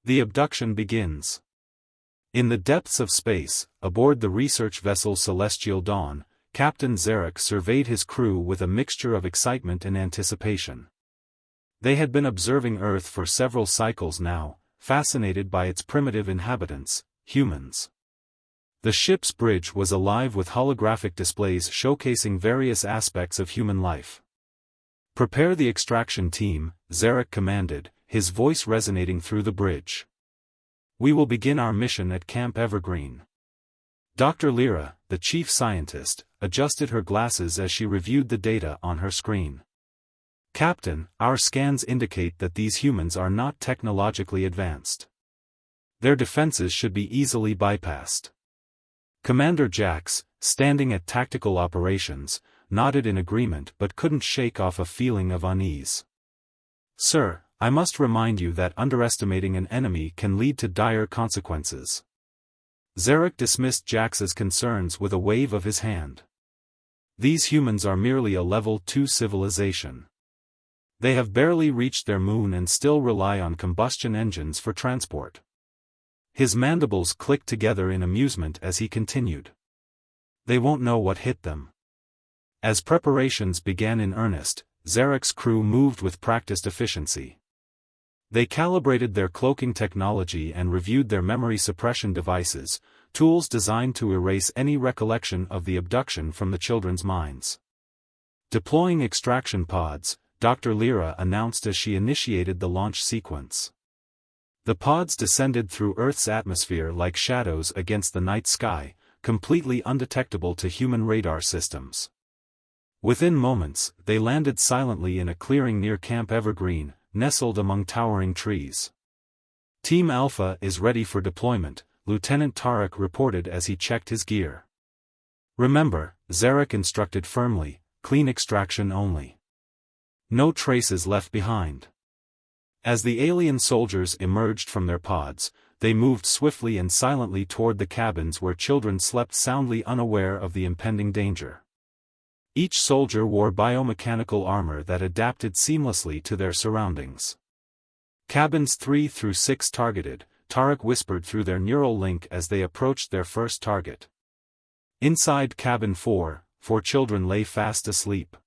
The abduction begins. In the depths of space, aboard the research vessel Celestial Dawn, Captain Zarek surveyed his crew with a mixture of excitement and anticipation. They had been observing Earth for several cycles now, fascinated by its primitive inhabitants, humans. The ship's bridge was alive with holographic displays showcasing various aspects of human life. "Prepare the extraction team," Zarek commanded, his voice resonating through the bridge. "We will begin our mission at Camp Evergreen." Dr. Lyra, the chief scientist, adjusted her glasses as she reviewed the data on her screen. "Captain, our scans indicate that these humans are not technologically advanced. Their defenses should be easily bypassed." Commander Jax, standing at Tactical Operations, nodded in agreement but couldn't shake off a feeling of unease. "Sir, I must remind you that underestimating an enemy can lead to dire consequences." Zarek dismissed Jax's concerns with a wave of his hand. "These humans are merely a level 2 civilization. They have barely reached their moon and still rely on combustion engines for transport." His mandibles clicked together in amusement as he continued. "They won't know what hit them." As preparations began in earnest, Zarek's crew moved with practiced efficiency. They calibrated their cloaking technology and reviewed their memory suppression devices, tools designed to erase any recollection of the abduction from the children's minds. Deploying extraction pods, Dr. Lyra announced as she initiated the launch sequence. The pods descended through Earth's atmosphere like shadows against the night sky, completely undetectable to human radar systems. Within moments, they landed silently in a clearing near Camp Evergreen, nestled among towering trees. "Team Alpha is ready for deployment," Lieutenant Tarek reported as he checked his gear. "Remember," Zarek instructed firmly, "clean extraction only. No traces left behind." As the alien soldiers emerged from their pods, they moved swiftly and silently toward the cabins where children slept soundly unaware of the impending danger. Each soldier wore biomechanical armor that adapted seamlessly to their surroundings. "Cabins 3 through 6 targeted," Tarek whispered through their neural link as they approached their first target. Inside Cabin 4, 4 children lay fast asleep.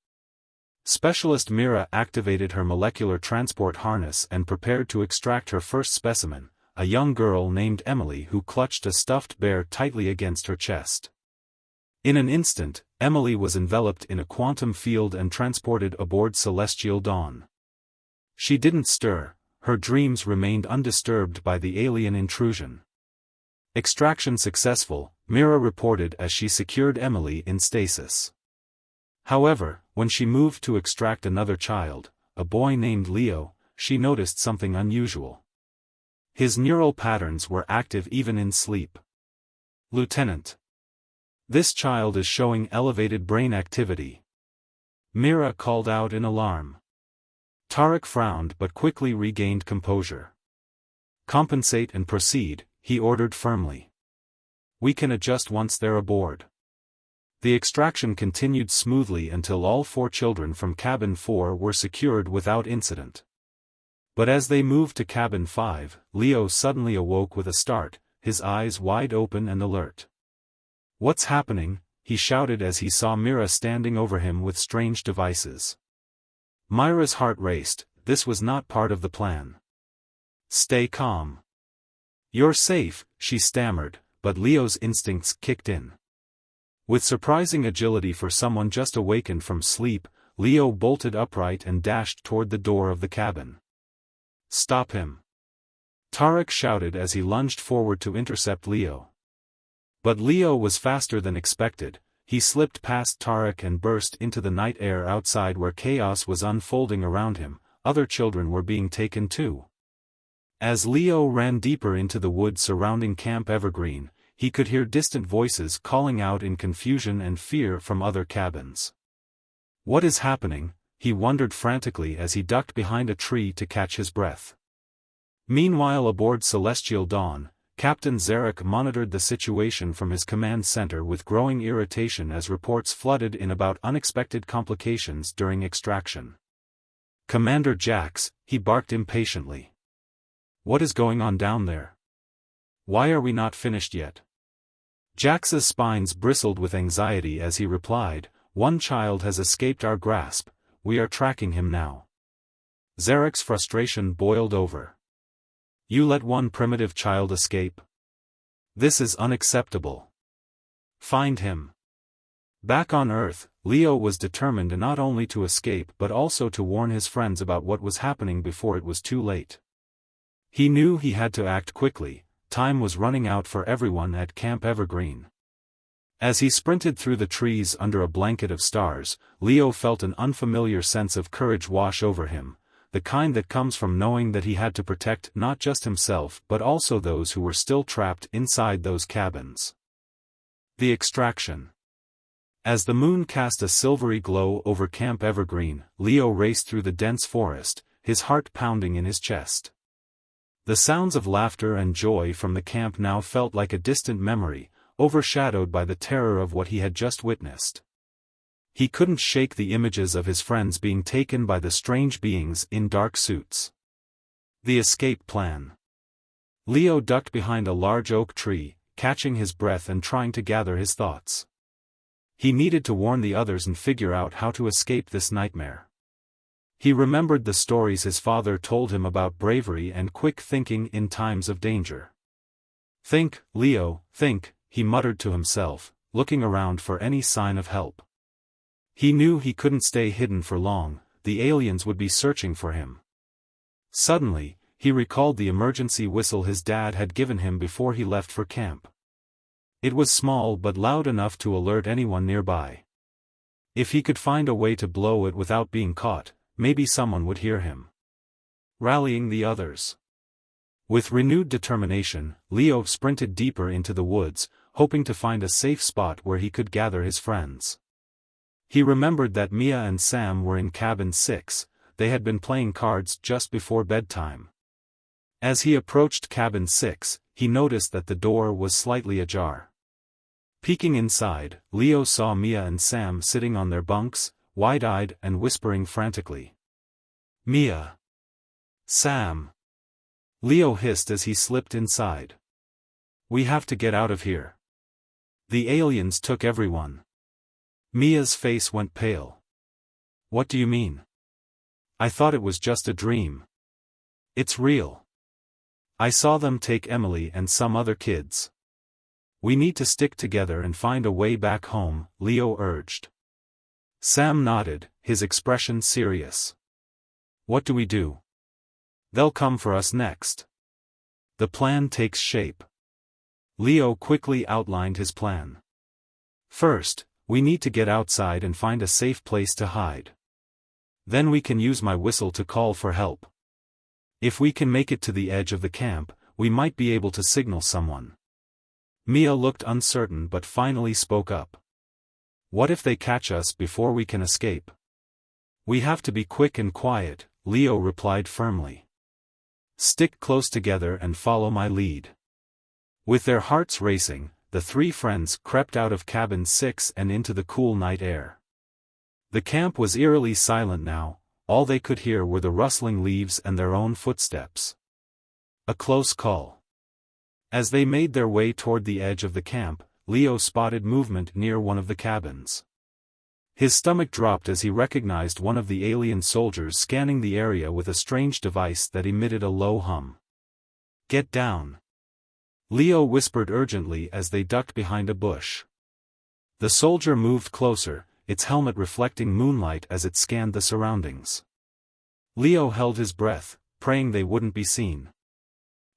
Specialist Mira activated her molecular transport harness and prepared to extract her first specimen, a young girl named Emily who clutched a stuffed bear tightly against her chest. In an instant, Emily was enveloped in a quantum field and transported aboard Celestial Dawn. She didn't stir, her dreams remained undisturbed by the alien intrusion. "Extraction successful," Mira reported as she secured Emily in stasis. However, when she moved to extract another child, a boy named Leo, she noticed something unusual. His neural patterns were active even in sleep. "Lieutenant, this child is showing elevated brain activity," Mira called out in alarm. Tarek frowned but quickly regained composure. "Compensate and proceed," he ordered firmly. "We can adjust once they're aboard." The extraction continued smoothly until all 4 children from Cabin 4 were secured without incident. But as they moved to Cabin 5, Leo suddenly awoke with a start, his eyes wide open and alert. "What's happening?" he shouted as he saw Mira standing over him with strange devices. Myra's heart raced. This was not part of the plan. "Stay calm. You're safe," she stammered, but Leo's instincts kicked in. With surprising agility for someone just awakened from sleep, Leo bolted upright and dashed toward the door of the cabin. "Stop him!" Tarek shouted as he lunged forward to intercept Leo. But Leo was faster than expected. He slipped past Tarek and burst into the night air outside where chaos was unfolding around him. Other children were being taken too. As Leo ran deeper into the woods surrounding Camp Evergreen, he could hear distant voices calling out in confusion and fear from other cabins. What is happening? He wondered frantically as he ducked behind a tree to catch his breath. Meanwhile aboard Celestial Dawn, Captain Zarek monitored the situation from his command center with growing irritation as reports flooded in about unexpected complications during extraction. "Commander Jax," he barked impatiently. What is going on down there? Why are we not finished yet? Jax's spines bristled with anxiety as he replied, "One child has escaped our grasp, we are tracking him now." Zarek's frustration boiled over. You let one primitive child escape? This is unacceptable. Find him. Back on Earth, Leo was determined not only to escape but also to warn his friends about what was happening before it was too late. He knew he had to act quickly. Time was running out for everyone at Camp Evergreen. As he sprinted through the trees under a blanket of stars, Leo felt an unfamiliar sense of courage wash over him, the kind that comes from knowing that he had to protect not just himself but also those who were still trapped inside those cabins. The extraction. As the moon cast a silvery glow over Camp Evergreen, Leo raced through the dense forest, his heart pounding in his chest. The sounds of laughter and joy from the camp now felt like a distant memory, overshadowed by the terror of what he had just witnessed. He couldn't shake the images of his friends being taken by the strange beings in dark suits. The escape plan. Leo ducked behind a large oak tree, catching his breath and trying to gather his thoughts. He needed to warn the others and figure out how to escape this nightmare. He remembered the stories his father told him about bravery and quick thinking in times of danger. Think, Leo, think, he muttered to himself, looking around for any sign of help. He knew he couldn't stay hidden for long, the aliens would be searching for him. Suddenly, he recalled the emergency whistle his dad had given him before he left for camp. It was small but loud enough to alert anyone nearby. If he could find a way to blow it without being caught, maybe someone would hear him. Rallying the others. With renewed determination, Leo sprinted deeper into the woods, hoping to find a safe spot where he could gather his friends. He remembered that Mia and Sam were in cabin 6, they had been playing cards just before bedtime. As he approached cabin 6, he noticed that the door was slightly ajar. Peeking inside, Leo saw Mia and Sam sitting on their bunks, wide-eyed and whispering frantically. Mia. Sam. Leo hissed as he slipped inside. We have to get out of here. The aliens took everyone. Mia's face went pale. What do you mean? I thought it was just a dream. It's real. I saw them take Emily and some other kids. We need to stick together and find a way back home, Leo urged. Sam nodded, his expression serious. What do we do? They'll come for us next. The plan takes shape. Leo quickly outlined his plan. First, we need to get outside and find a safe place to hide. Then we can use my whistle to call for help. If we can make it to the edge of the camp, we might be able to signal someone. Mia looked uncertain but finally spoke up. What if they catch us before we can escape? We have to be quick and quiet, Leo replied firmly. Stick close together and follow my lead. With their hearts racing, the three friends crept out of cabin 6 and into the cool night air. The camp was eerily silent now, all they could hear were the rustling leaves and their own footsteps. A close call. As they made their way toward the edge of the camp, Leo spotted movement near one of the cabins. His stomach dropped as he recognized one of the alien soldiers scanning the area with a strange device that emitted a low hum. Get down. Leo whispered urgently as they ducked behind a bush. The soldier moved closer, its helmet reflecting moonlight as it scanned the surroundings. Leo held his breath, praying they wouldn't be seen.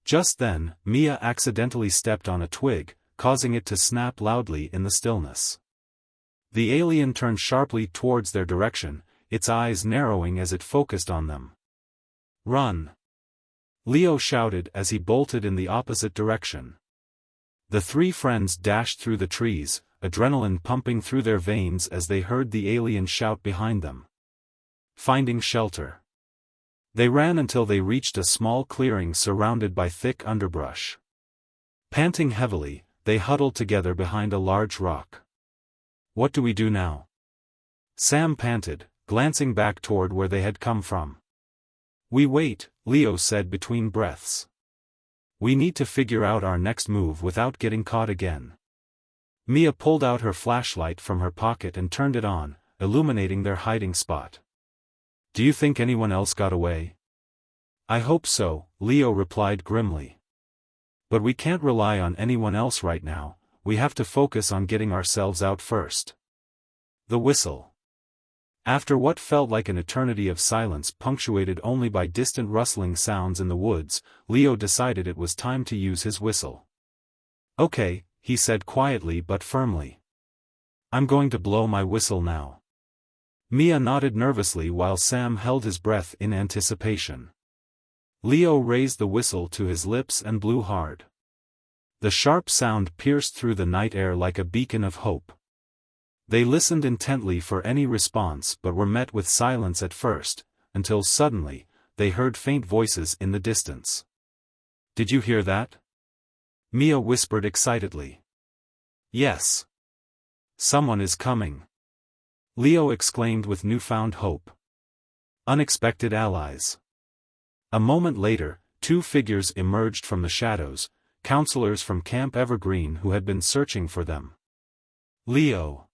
Just then, Mia accidentally stepped on a twig, causing it to snap loudly in the stillness. The alien turned sharply towards their direction, its eyes narrowing as it focused on them. Run! Leo shouted as he bolted in the opposite direction. The three friends dashed through the trees, adrenaline pumping through their veins as they heard the alien shout behind them. Finding shelter. They ran until they reached a small clearing surrounded by thick underbrush. Panting heavily, they huddled together behind a large rock. What do we do now? Sam panted, glancing back toward where they had come from. We wait, Leo said between breaths. We need to figure out our next move without getting caught again. Mia pulled out her flashlight from her pocket and turned it on, illuminating their hiding spot. Do you think anyone else got away? I hope so, Leo replied grimly. But we can't rely on anyone else right now, we have to focus on getting ourselves out first. The whistle. After what felt like an eternity of silence punctuated only by distant rustling sounds in the woods, Leo decided it was time to use his whistle. Okay, he said quietly but firmly. I'm going to blow my whistle now. Mia nodded nervously while Sam held his breath in anticipation. Leo raised the whistle to his lips and blew hard. The sharp sound pierced through the night air like a beacon of hope. They listened intently for any response but were met with silence at first, until suddenly, they heard faint voices in the distance. Did you hear that? Mia whispered excitedly. Yes. Someone is coming. Leo exclaimed with newfound hope. Unexpected allies. A moment later, two figures emerged from the shadows, counselors from Camp Evergreen who had been searching for them. Leo.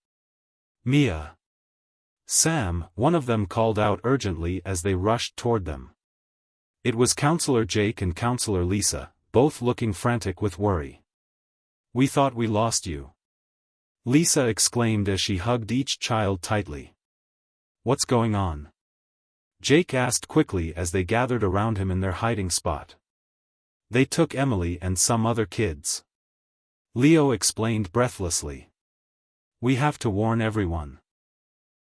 Mia. Sam, one of them called out urgently as they rushed toward them. It was Counselor Jake and Counselor Lisa, both looking frantic with worry. We thought we lost you. Lisa exclaimed as she hugged each child tightly. What's going on? Jake asked quickly as they gathered around him in their hiding spot. They took Emily and some other kids. Leo explained breathlessly. We have to warn everyone.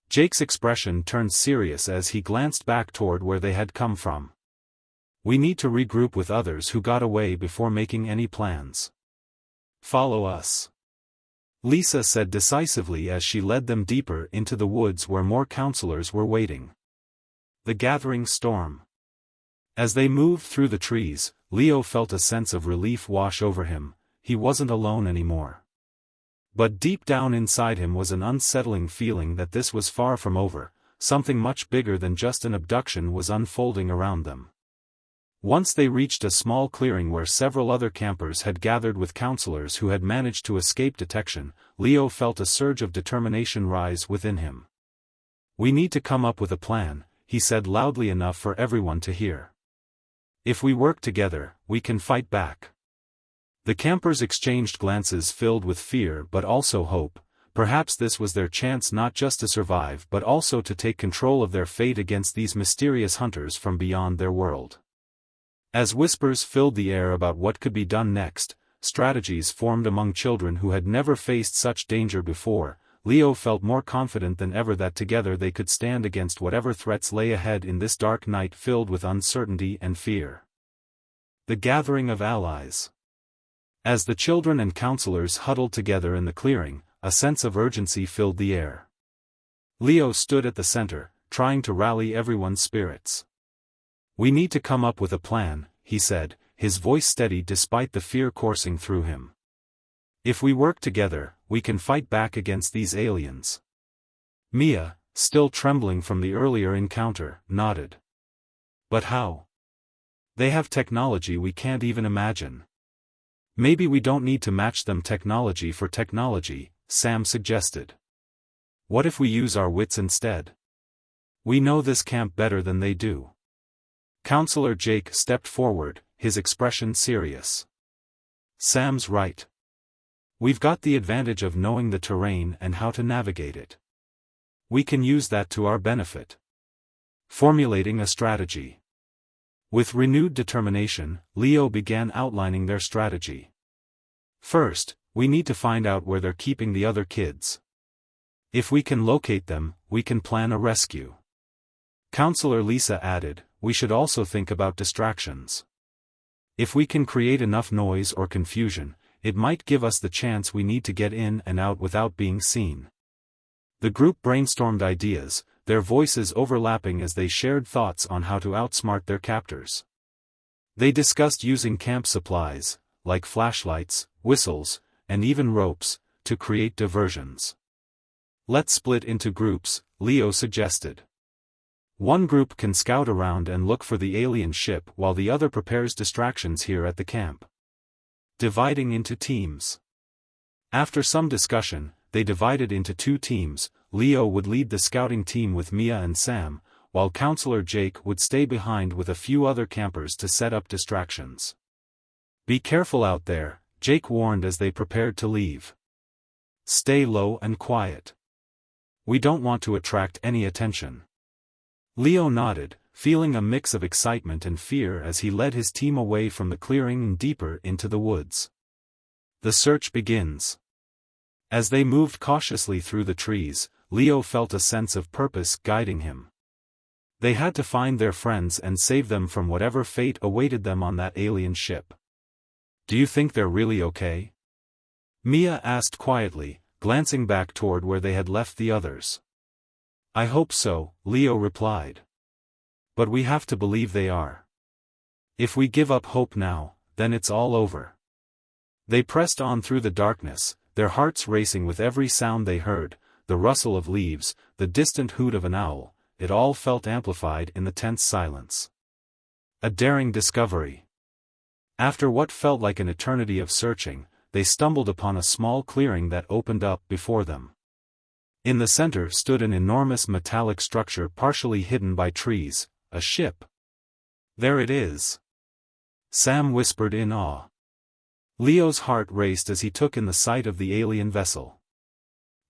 Jake's expression turned serious as he glanced back toward where they had come from. We need to regroup with others who got away before making any plans. Follow us. Lisa said decisively as she led them deeper into the woods where more counselors were waiting. The gathering storm. As they moved through the trees, Leo felt a sense of relief wash over him. He wasn't alone anymore. But deep down inside him was an unsettling feeling that this was far from over, something much bigger than just an abduction was unfolding around them. Once they reached a small clearing where several other campers had gathered with counselors who had managed to escape detection, Leo felt a surge of determination rise within him. We need to come up with a plan, he said loudly enough for everyone to hear. If we work together, we can fight back. The campers exchanged glances filled with fear but also hope. Perhaps this was their chance not just to survive but also to take control of their fate against these mysterious hunters from beyond their world. As whispers filled the air about what could be done next, strategies formed among children who had never faced such danger before. Leo felt more confident than ever that together they could stand against whatever threats lay ahead in this dark night filled with uncertainty and fear. The gathering of allies. As the children and counselors huddled together in the clearing, a sense of urgency filled the air. Leo stood at the center, trying to rally everyone's spirits. We need to come up with a plan, he said, his voice steady despite the fear coursing through him. If we work together, we can fight back against these aliens. Mia, still trembling from the earlier encounter, nodded. But how? They have technology we can't even imagine. Maybe we don't need to match them technology for technology, Sam suggested. What if we use our wits instead? We know this camp better than they do. Counselor Jake stepped forward, his expression serious. Sam's right. We've got the advantage of knowing the terrain and how to navigate it. We can use that to our benefit. Formulating a strategy. With renewed determination, Leo began outlining their strategy. First, we need to find out where they're keeping the other kids. If we can locate them, we can plan a rescue. Counselor Lisa added, we should also think about distractions. If we can create enough noise or confusion, it might give us the chance we need to get in and out without being seen. The group brainstormed ideas, their voices overlapping as they shared thoughts on how to outsmart their captors. They discussed using camp supplies, like flashlights, whistles, and even ropes, to create diversions. Let's split into groups, Leo suggested. One group can scout around and look for the alien ship while the other prepares distractions here at the camp. Dividing into teams. After some discussion, they divided into 2 teams. Leo would lead the scouting team with Mia and Sam, while Counselor Jake would stay behind with a few other campers to set up distractions. "Be careful out there," Jake warned as they prepared to leave. "Stay low and quiet. We don't want to attract any attention." Leo nodded, feeling a mix of excitement and fear as he led his team away from the clearing and deeper into the woods. The search begins. As they moved cautiously through the trees, Leo felt a sense of purpose guiding him. They had to find their friends and save them from whatever fate awaited them on that alien ship. "Do you think they're really okay?" Mia asked quietly, glancing back toward where they had left the others. "I hope so," Leo replied. "But we have to believe they are. If we give up hope now, then it's all over." They pressed on through the darkness, their hearts racing with every sound they heard, the rustle of leaves, the distant hoot of an owl. It all felt amplified in the tense silence. A daring discovery. After what felt like an eternity of searching, they stumbled upon a small clearing that opened up before them. In the center stood an enormous metallic structure partially hidden by trees, a ship. "There it is," Sam whispered in awe. Leo's heart raced as he took in the sight of the alien vessel.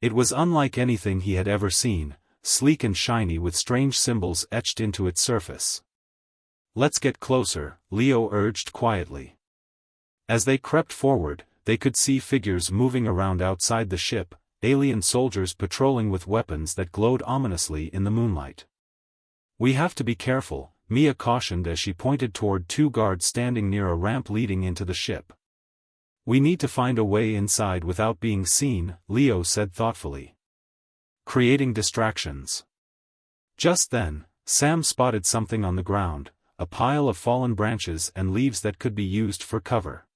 It was unlike anything he had ever seen, sleek and shiny with strange symbols etched into its surface. "Let's get closer," Leo urged quietly. As they crept forward, they could see figures moving around outside the ship, alien soldiers patrolling with weapons that glowed ominously in the moonlight. "We have to be careful," Mia cautioned as she pointed toward 2 guards standing near a ramp leading into the ship. "We need to find a way inside without being seen," Leo said thoughtfully. "Creating distractions." Just then, Sam spotted something on the ground, a pile of fallen branches and leaves that could be used for cover.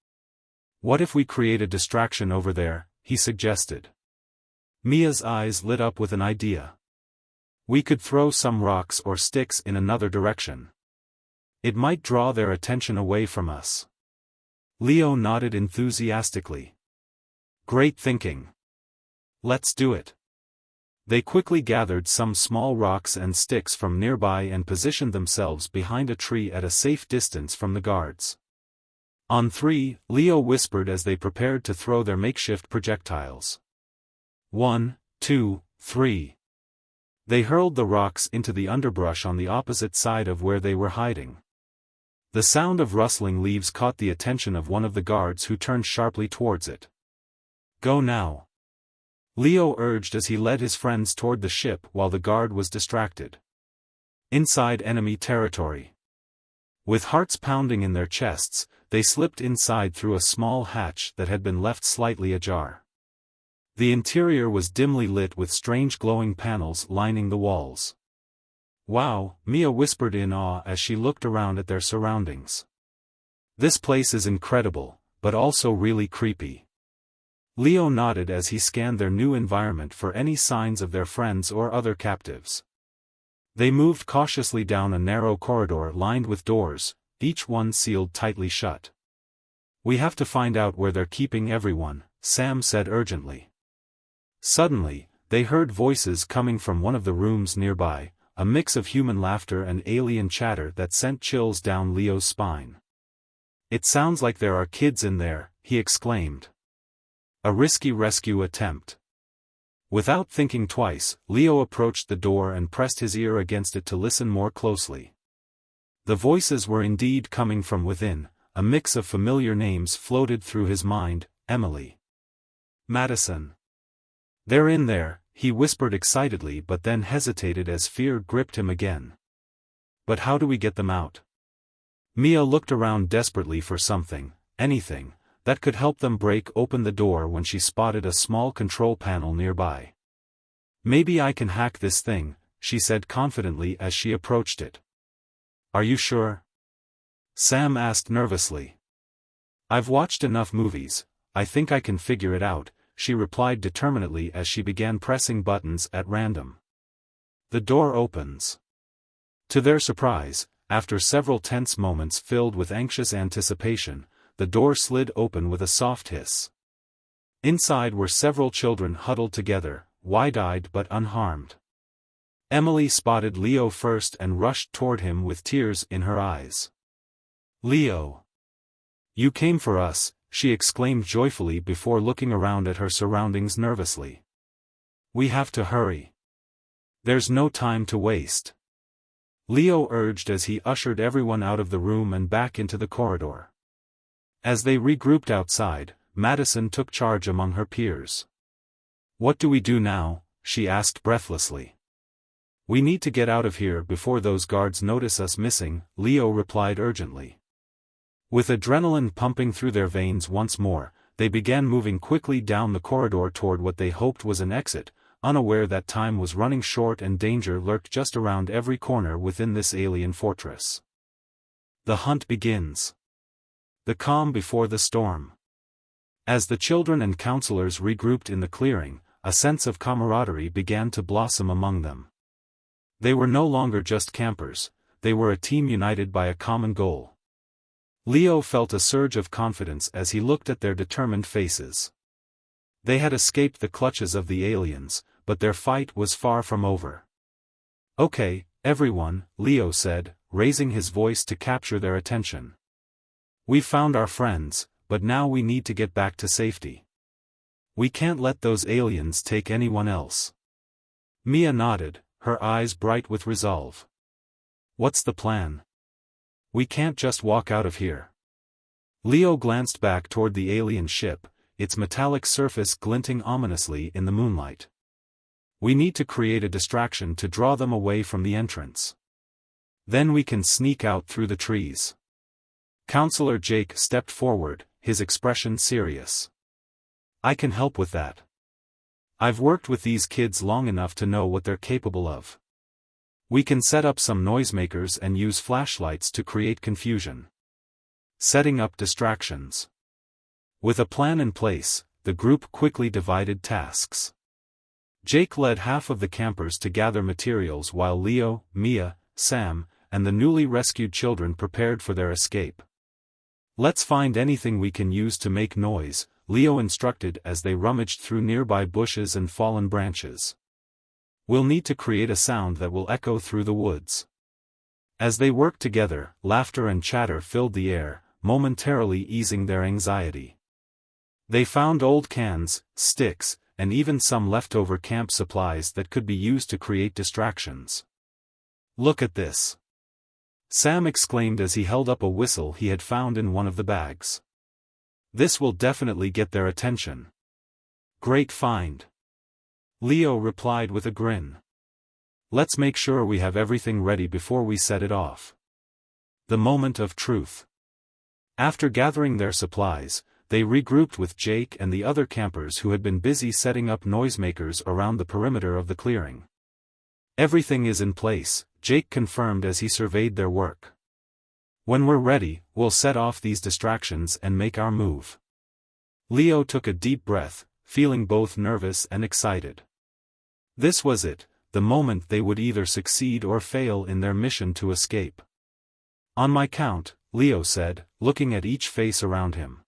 "What if we create a distraction over there?" he suggested. Mia's eyes lit up with an idea. "We could throw some rocks or sticks in another direction. It might draw their attention away from us." Leo nodded enthusiastically. "Great thinking. Let's do it." They quickly gathered some small rocks and sticks from nearby and positioned themselves behind a tree at a safe distance from the guards. "On 3, Leo whispered as they prepared to throw their makeshift projectiles. 1, 2, 3. They hurled the rocks into the underbrush on the opposite side of where they were hiding. The sound of rustling leaves caught the attention of one of the guards who turned sharply towards it. "Go now," Leo urged as he led his friends toward the ship while the guard was distracted. Inside enemy territory. With hearts pounding in their chests, they slipped inside through a small hatch that had been left slightly ajar. The interior was dimly lit with strange glowing panels lining the walls. "Wow," Mia whispered in awe as she looked around at their surroundings. "This place is incredible, but also really creepy." Leo nodded as he scanned their new environment for any signs of their friends or other captives. They moved cautiously down a narrow corridor lined with doors, each one sealed tightly shut. "We have to find out where they're keeping everyone," Sam said urgently. Suddenly, they heard voices coming from one of the rooms nearby, a mix of human laughter and alien chatter that sent chills down Leo's spine. "It sounds like there are kids in there," he exclaimed. A risky rescue attempt. Without thinking twice, Leo approached the door and pressed his ear against it to listen more closely. The voices were indeed coming from within, a mix of familiar names floated through his mind: Emily, Madison. "They're in there," he whispered excitedly but then hesitated as fear gripped him again. "But how do we get them out?" Mia looked around desperately for something, anything, that could help them break open the door when she spotted a small control panel nearby. "Maybe I can hack this thing," she said confidently as she approached it. "Are you sure?" Sam asked nervously. "I've watched enough movies, I think I can figure it out," she replied determinedly as she began pressing buttons at random. The door opens. To their surprise, after several tense moments filled with anxious anticipation, the door slid open with a soft hiss. Inside were several children huddled together, wide-eyed but unharmed. Emily spotted Leo first and rushed toward him with tears in her eyes. "Leo! You came for us," she exclaimed joyfully before looking around at her surroundings nervously. "We have to hurry. There's no time to waste," Leo urged as he ushered everyone out of the room and back into the corridor. As they regrouped outside, Madison took charge among her peers. "What do we do now?" she asked breathlessly. "We need to get out of here before those guards notice us missing," Leo replied urgently. With adrenaline pumping through their veins once more, they began moving quickly down the corridor toward what they hoped was an exit, unaware that time was running short and danger lurked just around every corner within this alien fortress. The hunt begins. The calm before the storm. As the children and counselors regrouped in the clearing, a sense of camaraderie began to blossom among them. They were no longer just campers, they were a team united by a common goal. Leo felt a surge of confidence as he looked at their determined faces. They had escaped the clutches of the aliens, but their fight was far from over. "Okay, everyone," Leo said, raising his voice to capture their attention. "We've found our friends, but now we need to get back to safety. We can't let those aliens take anyone else." Mia nodded, her eyes bright with resolve. "What's the plan? We can't just walk out of here." Leo glanced back toward the alien ship, its metallic surface glinting ominously in the moonlight. "We need to create a distraction to draw them away from the entrance. Then we can sneak out through the trees." Counselor Jake stepped forward, his expression serious. "I can help with that. I've worked with these kids long enough to know what they're capable of. We can set up some noisemakers and use flashlights to create confusion." Setting up distractions. With a plan in place, the group quickly divided tasks. Jake led half of the campers to gather materials while Leo, Mia, Sam, and the newly rescued children prepared for their escape. "Let's find anything we can use to make noise," Leo instructed as they rummaged through nearby bushes and fallen branches. "We'll need to create a sound that will echo through the woods." As they worked together, laughter and chatter filled the air, momentarily easing their anxiety. They found old cans, sticks, and even some leftover camp supplies that could be used to create distractions. "Look at this!" Sam exclaimed as he held up a whistle he had found in one of the bags. "This will definitely get their attention." "Great find," Leo replied with a grin. "Let's make sure we have everything ready before we set it off." The moment of truth. After gathering their supplies, they regrouped with Jake and the other campers who had been busy setting up noisemakers around the perimeter of the clearing. "Everything is in place," Jake confirmed as he surveyed their work. "When we're ready, we'll set off these distractions and make our move." Leo took a deep breath, feeling both nervous and excited. This was it, the moment they would either succeed or fail in their mission to escape. "On my count," Leo said, looking at each face around him.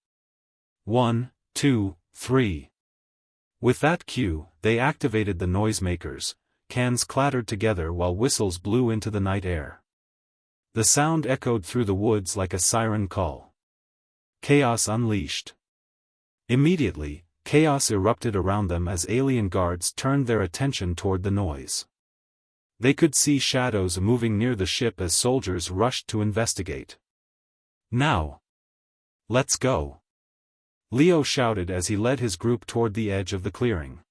1, 2, 3. With that cue, they activated the noisemakers. Cans clattered together while whistles blew into the night air. The sound echoed through the woods like a siren call. Chaos unleashed. Immediately, chaos erupted around them as alien guards turned their attention toward the noise. They could see shadows moving near the ship as soldiers rushed to investigate. "Now! Let's go!" Leo shouted as he led his group toward the edge of the clearing.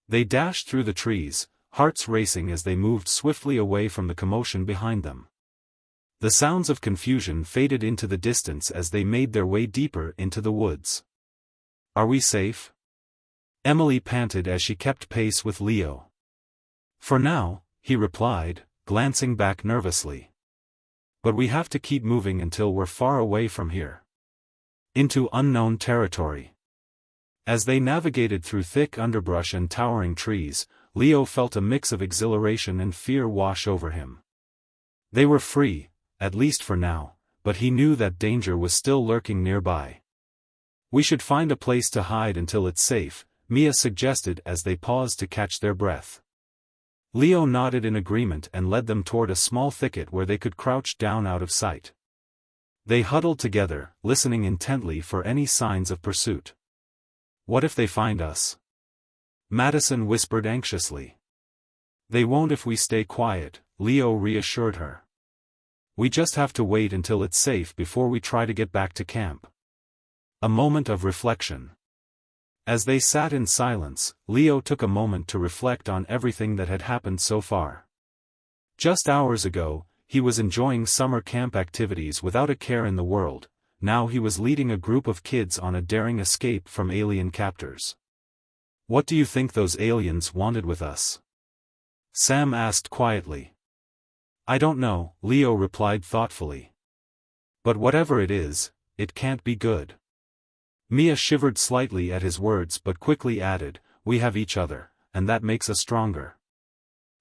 They dashed through the trees, hearts racing as they moved swiftly away from the commotion behind them. The sounds of confusion faded into the distance as they made their way deeper into the woods. "Are we safe?" Emily panted as she kept pace with Leo. "For now," he replied, glancing back nervously. "But we have to keep moving until we're far away from here. Into unknown territory." As they navigated through thick underbrush and towering trees, Leo felt a mix of exhilaration and fear wash over him. They were free, at least for now, but he knew that danger was still lurking nearby. "We should find a place to hide until it's safe," Mia suggested as they paused to catch their breath. Leo nodded in agreement and led them toward a small thicket where they could crouch down out of sight. They huddled together, listening intently for any signs of pursuit. "What if they find us?" Madison whispered anxiously. "They won't if we stay quiet," Leo reassured her. "We just have to wait until it's safe before we try to get back to camp." A moment of reflection. As they sat in silence, Leo took a moment to reflect on everything that had happened so far. Just hours ago, he was enjoying summer camp activities without a care in the world. Now he was leading a group of kids on a daring escape from alien captors. "What do you think those aliens wanted with us?" Sam asked quietly. "I don't know," Leo replied thoughtfully. "But whatever it is, it can't be good." Mia shivered slightly at his words but quickly added, "We have each other, and that makes us stronger."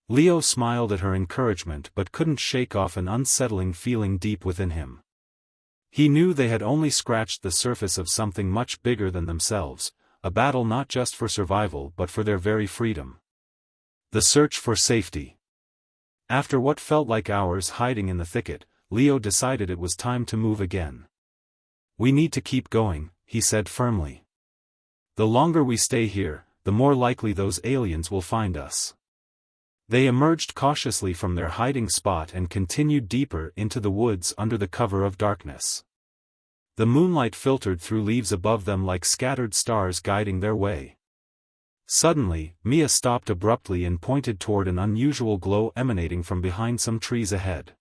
Leo smiled at her encouragement but couldn't shake off an unsettling feeling deep within him. He knew they had only scratched the surface of something much bigger than themselves, a battle not just for survival but for their very freedom. The search for safety. After what felt like hours hiding in the thicket, Leo decided it was time to move again. "We need to keep going," he said firmly. "The longer we stay here, the more likely those aliens will find us." They emerged cautiously from their hiding spot and continued deeper into the woods under the cover of darkness. The moonlight filtered through leaves above them like scattered stars guiding their way. Suddenly, Mia stopped abruptly and pointed toward an unusual glow emanating from behind some trees ahead.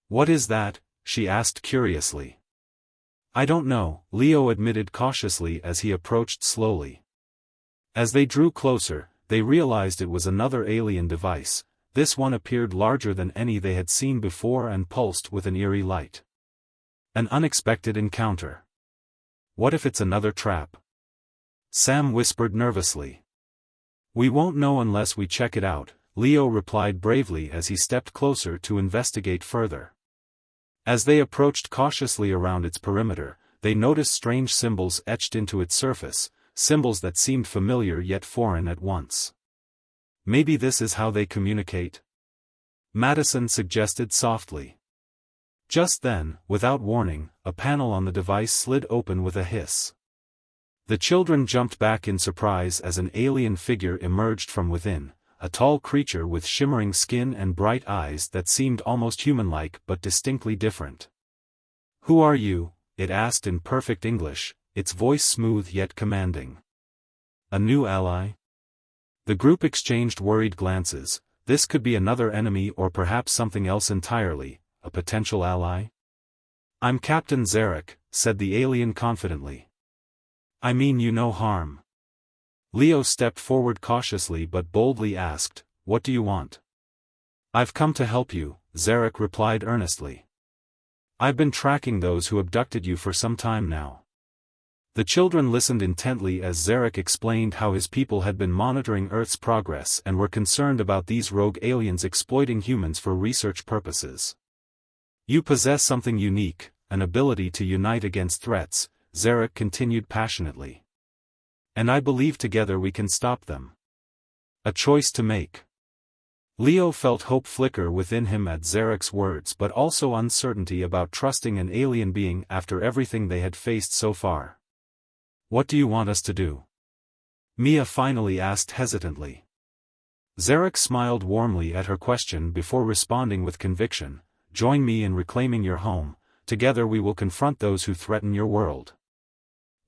"What is that?" she asked curiously. "I don't know," Leo admitted cautiously as he approached slowly. As they drew closer, they realized it was another alien device. This one appeared larger than any they had seen before and pulsed with an eerie light. An unexpected encounter. "What if it's another trap?" Sam whispered nervously. "We won't know unless we check it out," Leo replied bravely as he stepped closer to investigate further. As they approached cautiously around its perimeter, they noticed strange symbols etched into its surface, symbols that seemed familiar yet foreign at once. "Maybe this is how they communicate?" Madison suggested softly. Just then, without warning, a panel on the device slid open with a hiss. The children jumped back in surprise as an alien figure emerged from within, a tall creature with shimmering skin and bright eyes that seemed almost human-like but distinctly different. "Who are you?" it asked in perfect English, its voice smooth yet commanding. "A new ally?" The group exchanged worried glances. This could be another enemy or perhaps something else entirely, a potential ally? "I'm Captain Zarek," said the alien confidently. "I mean you no harm." Leo stepped forward cautiously but boldly asked, "What do you want?" "I've come to help you," Zarek replied earnestly. "I've been tracking those who abducted you for some time now." The children listened intently as Zarek explained how his people had been monitoring Earth's progress and were concerned about these rogue aliens exploiting humans for research purposes. "You possess something unique, an ability to unite against threats," Zarek continued passionately. "And I believe together we can stop them." A choice to make. Leo felt hope flicker within him at Zarek's words but also uncertainty about trusting an alien being after everything they had faced so far. "What do you want us to do?" Mia finally asked hesitantly. Zarek smiled warmly at her question before responding with conviction, "Join me in reclaiming your home. Together we will confront those who threaten your world."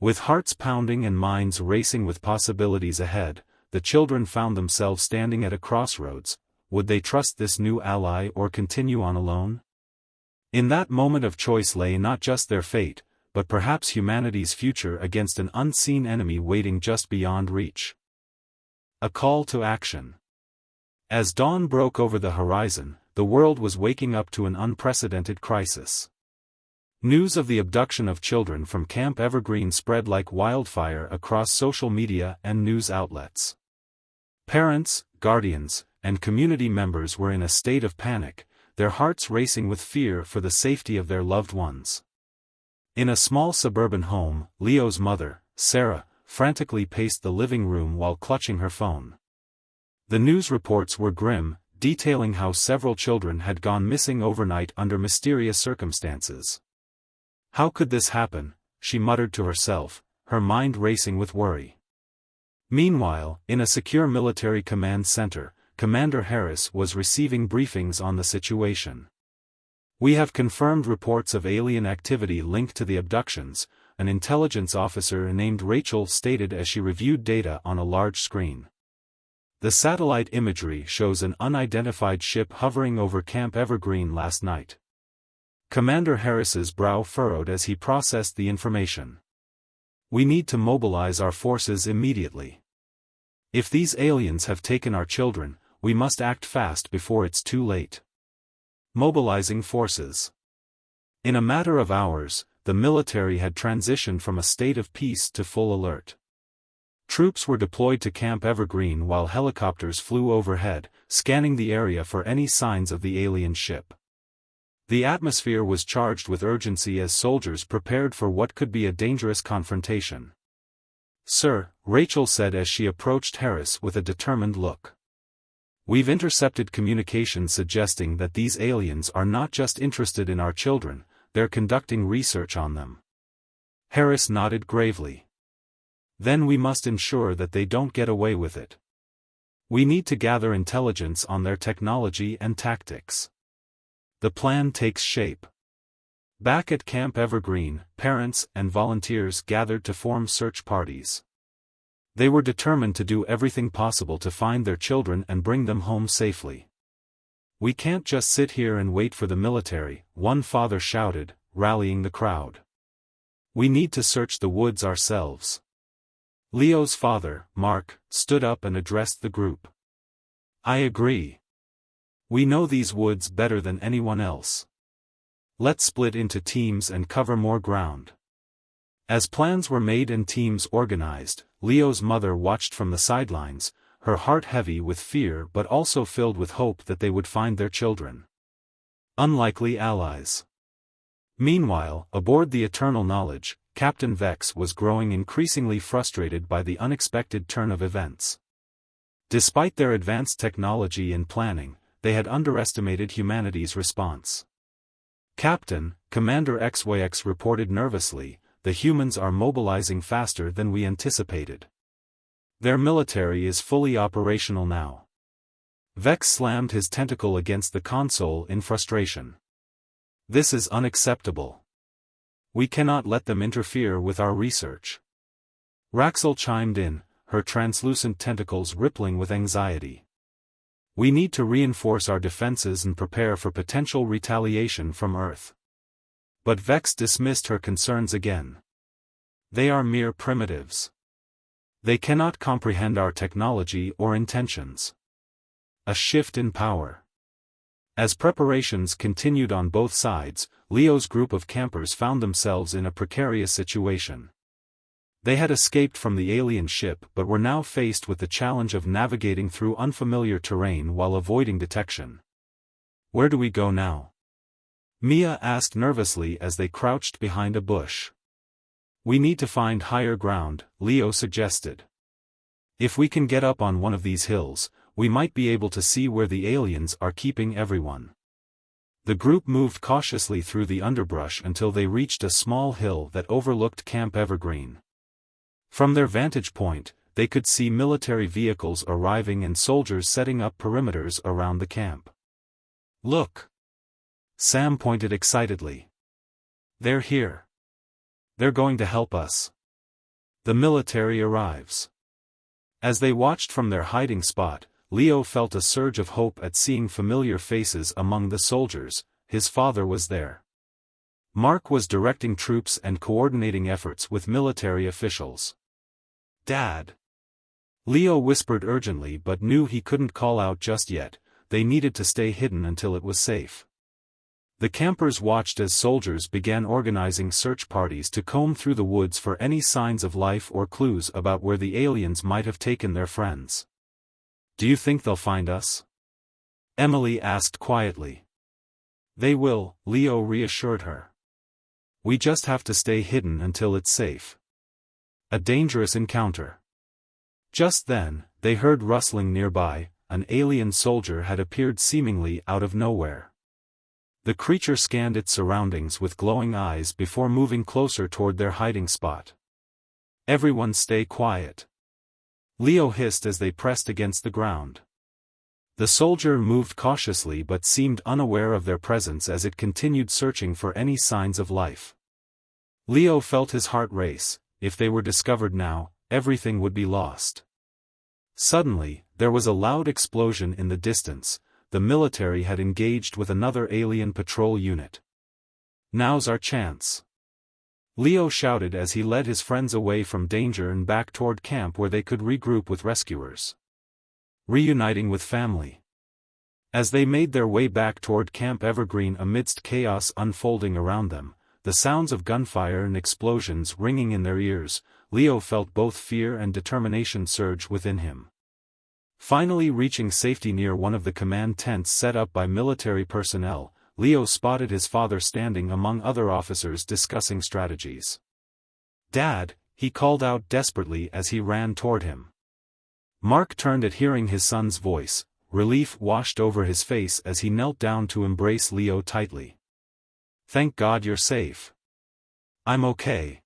With hearts pounding and minds racing with possibilities ahead, the children found themselves standing at a crossroads. Would they trust this new ally or continue on alone? In that moment of choice lay not just their fate, but perhaps humanity's future against an unseen enemy waiting just beyond reach. A call to action. As dawn broke over the horizon, the world was waking up to an unprecedented crisis. News of the abduction of children from Camp Evergreen spread like wildfire across social media and news outlets. Parents, guardians, and community members were in a state of panic, their hearts racing with fear for the safety of their loved ones. In a small suburban home, Leo's mother, Sarah, frantically paced the living room while clutching her phone. The news reports were grim, detailing how several children had gone missing overnight under mysterious circumstances. "How could this happen?" she muttered to herself, her mind racing with worry. Meanwhile, in a secure military command center, Commander Harris was receiving briefings on the situation. "We have confirmed reports of alien activity linked to the abductions," an intelligence officer named Rachel stated as she reviewed data on a large screen. "The satellite imagery shows an unidentified ship hovering over Camp Evergreen last night." Commander Harris's brow furrowed as he processed the information. "We need to mobilize our forces immediately. If these aliens have taken our children, we must act fast before it's too late." Mobilizing forces. In a matter of hours, the military had transitioned from a state of peace to full alert. Troops were deployed to Camp Evergreen while helicopters flew overhead, scanning the area for any signs of the alien ship. The atmosphere was charged with urgency as soldiers prepared for what could be a dangerous confrontation. "Sir," Rachel said as she approached Harris with a determined look. "We've intercepted communication suggesting that these aliens are not just interested in our children, they're conducting research on them." Harris nodded gravely. "Then we must ensure that they don't get away with it. We need to gather intelligence on their technology and tactics." The plan takes shape. Back at Camp Evergreen, parents and volunteers gathered to form search parties. They were determined to do everything possible to find their children and bring them home safely. "We can't just sit here and wait for the military," one father shouted, rallying the crowd. "We need to search the woods ourselves." Leo's father, Mark, stood up and addressed the group. "I agree. We know these woods better than anyone else. Let's split into teams and cover more ground." As plans were made and teams organized, Leo's mother watched from the sidelines, her heart heavy with fear but also filled with hope that they would find their children. Unlikely allies. Meanwhile, aboard the Eternal Knowledge, Captain Vex was growing increasingly frustrated by the unexpected turn of events. Despite their advanced technology and planning, they had underestimated humanity's response. "Captain," Commander XYX reported nervously, "the humans are mobilizing faster than we anticipated. Their military is fully operational now." Vex slammed his tentacle against the console in frustration. "This is unacceptable. We cannot let them interfere with our research." Raxel chimed in, her translucent tentacles rippling with anxiety. "We need to reinforce our defenses and prepare for potential retaliation from Earth." But Vex dismissed her concerns again. "They are mere primitives. They cannot comprehend our technology or intentions." A shift in power. As preparations continued on both sides, Leo's group of campers found themselves in a precarious situation. They had escaped from the alien ship but were now faced with the challenge of navigating through unfamiliar terrain while avoiding detection. "Where do we go now?" Mia asked nervously as they crouched behind a bush. "We need to find higher ground," Leo suggested. "If we can get up on one of these hills, we might be able to see where the aliens are keeping everyone." The group moved cautiously through the underbrush until they reached a small hill that overlooked Camp Evergreen. From their vantage point, they could see military vehicles arriving and soldiers setting up perimeters around the camp. "Look!" Sam pointed excitedly. "They're here. They're going to help us." The military arrives. As they watched from their hiding spot, Leo felt a surge of hope at seeing familiar faces among the soldiers. His father was there. Mark was directing troops and coordinating efforts with military officials. "Dad!" Leo whispered urgently but knew he couldn't call out just yet. They needed to stay hidden until it was safe. The campers watched as soldiers began organizing search parties to comb through the woods for any signs of life or clues about where the aliens might have taken their friends. "Do you think they'll find us?" Emily asked quietly. They will, Leo reassured her. We just have to stay hidden until it's safe. A dangerous encounter. Just then, they heard rustling nearby. An alien soldier had appeared seemingly out of nowhere. The creature scanned its surroundings with glowing eyes before moving closer toward their hiding spot. Everyone stay quiet. Leo hissed as they pressed against the ground. The soldier moved cautiously but seemed unaware of their presence as it continued searching for any signs of life. Leo felt his heart race. If they were discovered now, everything would be lost. Suddenly, there was a loud explosion in the distance. The military had engaged with another alien patrol unit. Now's our chance. Leo shouted as he led his friends away from danger and back toward camp where they could regroup with rescuers. Reuniting with family. As they made their way back toward Camp Evergreen amidst chaos unfolding around them, the sounds of gunfire and explosions ringing in their ears, Leo felt both fear and determination surge within him. Finally reaching safety near one of the command tents set up by military personnel, Leo spotted his father standing among other officers discussing strategies. "Dad," he called out desperately as he ran toward him. Mark turned at hearing his son's voice. Relief washed over his face as he knelt down to embrace Leo tightly. "Thank God you're safe." "I'm okay."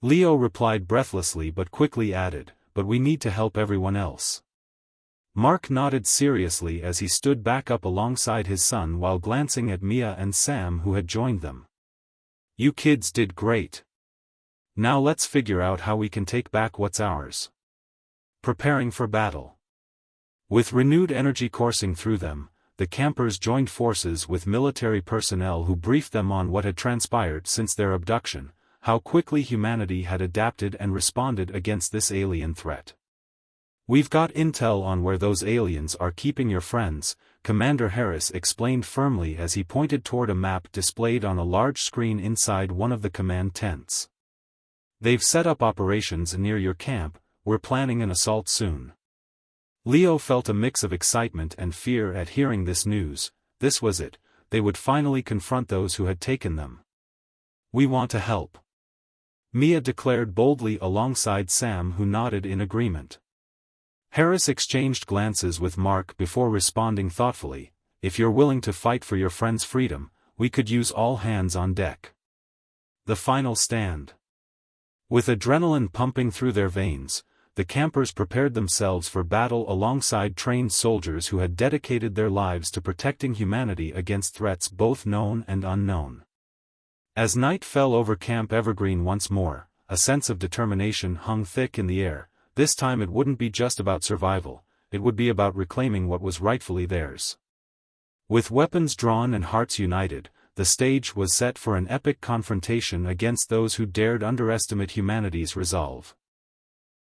Leo replied breathlessly but quickly added, "But we need to help everyone else." Mark nodded seriously as he stood back up alongside his son while glancing at Mia and Sam who had joined them. "You kids did great. Now let's figure out how we can take back what's ours." Preparing for battle. With renewed energy coursing through them, the campers joined forces with military personnel who briefed them on what had transpired since their abduction, how quickly humanity had adapted and responded against this alien threat. "We've got intel on where those aliens are keeping your friends," Commander Harris explained firmly as he pointed toward a map displayed on a large screen inside one of the command tents. "They've set up operations near your camp. We're planning an assault soon." Leo felt a mix of excitement and fear at hearing this news. This was it, they would finally confront those who had taken them. "We want to help," Mia declared boldly alongside Sam who nodded in agreement. Harris exchanged glances with Mark before responding thoughtfully, "If you're willing to fight for your friend's freedom, we could use all hands on deck." The final stand. With adrenaline pumping through their veins, the campers prepared themselves for battle alongside trained soldiers who had dedicated their lives to protecting humanity against threats both known and unknown. As night fell over Camp Evergreen once more, a sense of determination hung thick in the air. This time it wouldn't be just about survival, it would be about reclaiming what was rightfully theirs. With weapons drawn and hearts united, the stage was set for an epic confrontation against those who dared underestimate humanity's resolve.